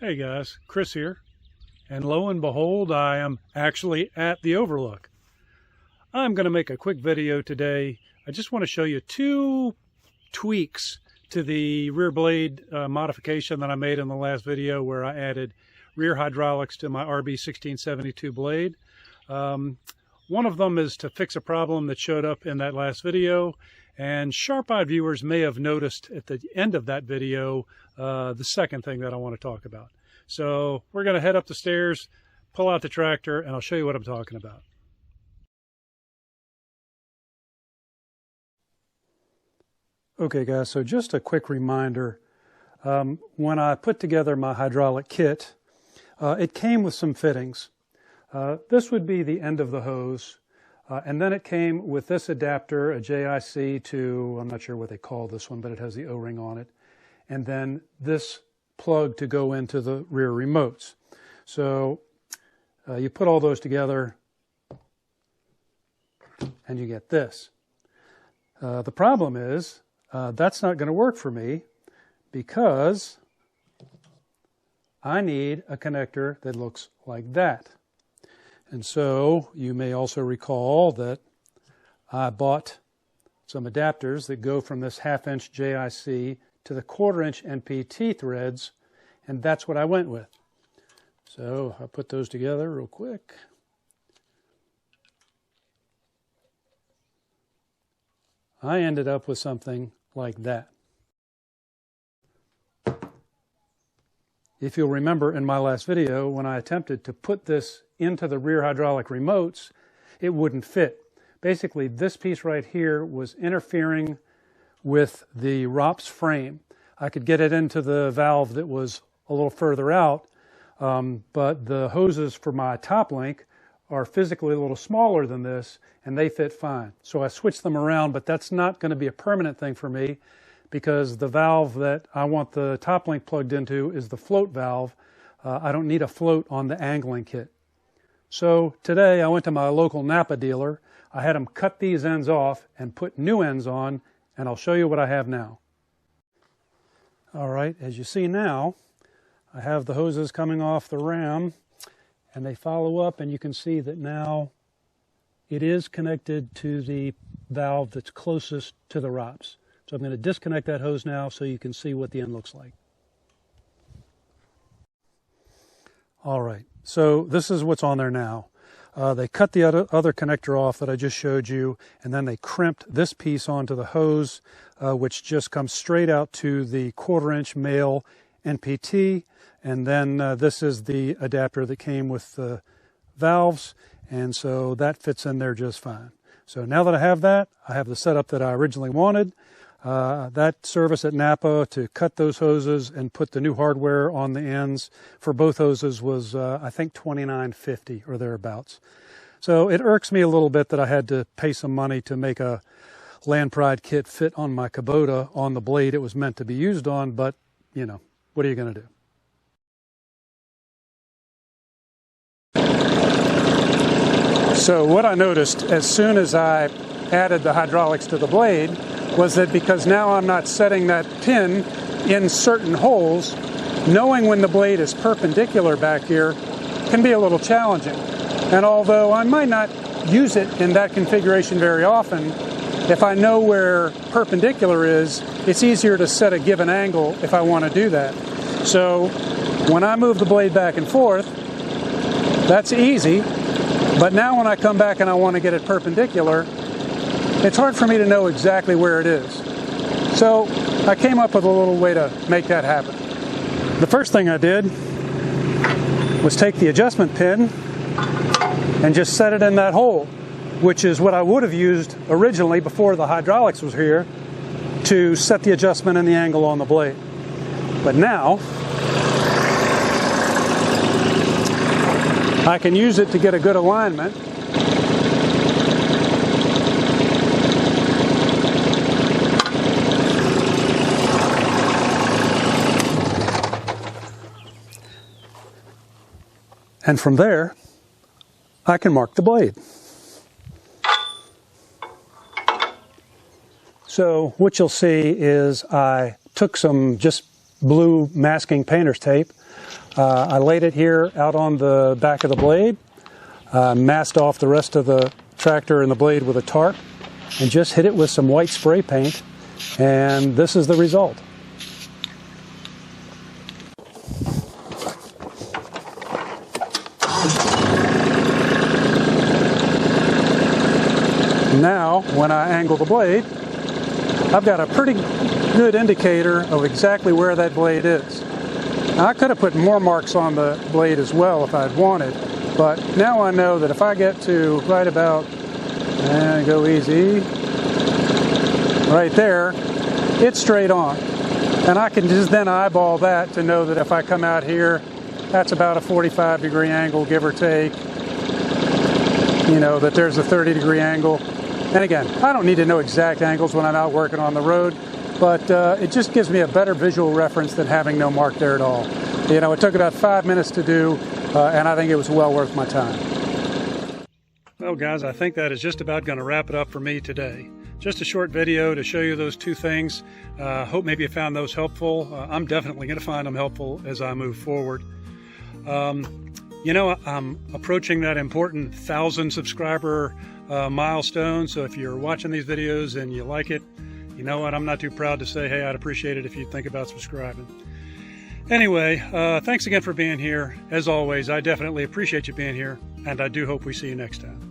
Hey guys, Chris here, and lo and behold, I am actually at the overlook. I'm going to make a quick video today. I just want to show you two tweaks to the rear blade modification that I made in the last video, where I added rear hydraulics to my RB1672 blade. One of them is to fix a problem that showed up in that last video, and sharp-eyed viewers may have noticed at the end of that video the second thing that I want to talk about. So we're going to head up the stairs, pull out the tractor, and I'll show you what I'm talking about. Okay guys, so just a quick reminder, when I put together my hydraulic kit, it came with some fittings. This would be the end of the hose, and then it came with this adapter, a JIC to, I'm not sure what they call this one, but it has the O-ring on it, and then this plug to go into the rear remotes. So you put all those together and you get this. The problem is that's not going to work for me because I need a connector that looks like that. And so you may also recall that I bought some adapters that go from this 1/2-inch JIC to the 1/4-inch NPT threads, and that's what I went with. So I'll put those together real quick. I ended up with something like that. If you'll remember in my last video, when I attempted to put this into the rear hydraulic remotes, it wouldn't fit. Basically, this piece right here was interfering with the ROPS frame. I could get it into the valve that was a little further out, but the hoses for my top link are physically a little smaller than this, and they fit fine. So I switched them around, but that's not going to be a permanent thing for me because the valve that I want the top link plugged into is the float valve. I don't need a float on the angling kit. So today I went to my local Napa dealer. I had them cut these ends off and put new ends on, and I'll show you what I have now. All right, as you see now, I have the hoses coming off the ram, and they follow up, and you can see that now it is connected to the valve that's closest to the ROPS. So I'm going to disconnect that hose now so you can see what the end looks like. All right, so this is what's on there now. They cut the other connector off that I just showed you, and then they crimped this piece onto the hose, which just comes straight out to the 1/4-inch male NPT, and then this is the adapter that came with the valves, and so that fits in there just fine. So now that I have that, I have the setup that I originally wanted. That service at Napa to cut those hoses and put the new hardware on the ends for both hoses was, I think, $29.50 or thereabouts. So it irks me a little bit that I had to pay some money to make a Land Pride kit fit on my Kubota on the blade it was meant to be used on, but, you know, what are you going to do? So what I noticed as soon as I added the hydraulics to the blade was that because now I'm not setting that pin in certain holes, knowing when the blade is perpendicular back here can be a little challenging. And although I might not use it in that configuration very often, if I know where perpendicular is, it's easier to set a given angle if I want to do that. So when I move the blade back and forth, that's easy. But now when I come back and I want to get it perpendicular, it's hard for me to know exactly where it is. So I came up with a little way to make that happen. The first thing I did was take the adjustment pin and just set it in that hole, which is what I would have used originally before the hydraulics was here to set the adjustment and the angle on the blade. But now I can use it to get a good alignment. And from there, I can mark the blade. So what you'll see is I took some just blue masking painter's tape. I laid it here out on the back of the blade, masked off the rest of the tractor and the blade with a tarp, and just hit it with some white spray paint, and this is the result. Now, when I angle the blade, I've got a pretty good indicator of exactly where that blade is. Now, I could have put more marks on the blade as well if I'd wanted, but now I know that if I get to right about, and go easy, right there, it's straight on. And I can just then eyeball that to know that if I come out here, that's about a 45-degree angle, give or take. You know, that there's a 30-degree angle. And again, I don't need to know exact angles when I'm out working on the road, but it just gives me a better visual reference than having no mark there at all. You know, it took about 5 minutes to do, and I think it was well worth my time. Well, guys, I think that is just about going to wrap it up for me today. Just a short video to show you those two things. Hope maybe you found those helpful. I'm definitely going to find them helpful as I move forward. You know, I'm approaching that important 1,000 subscriber milestone, so if you're watching these videos and you like it, you know what, I'm not too proud to say, hey, I'd appreciate it if you'd think about subscribing. Anyway, thanks again for being here. As always, I definitely appreciate you being here, and I do hope we see you next time.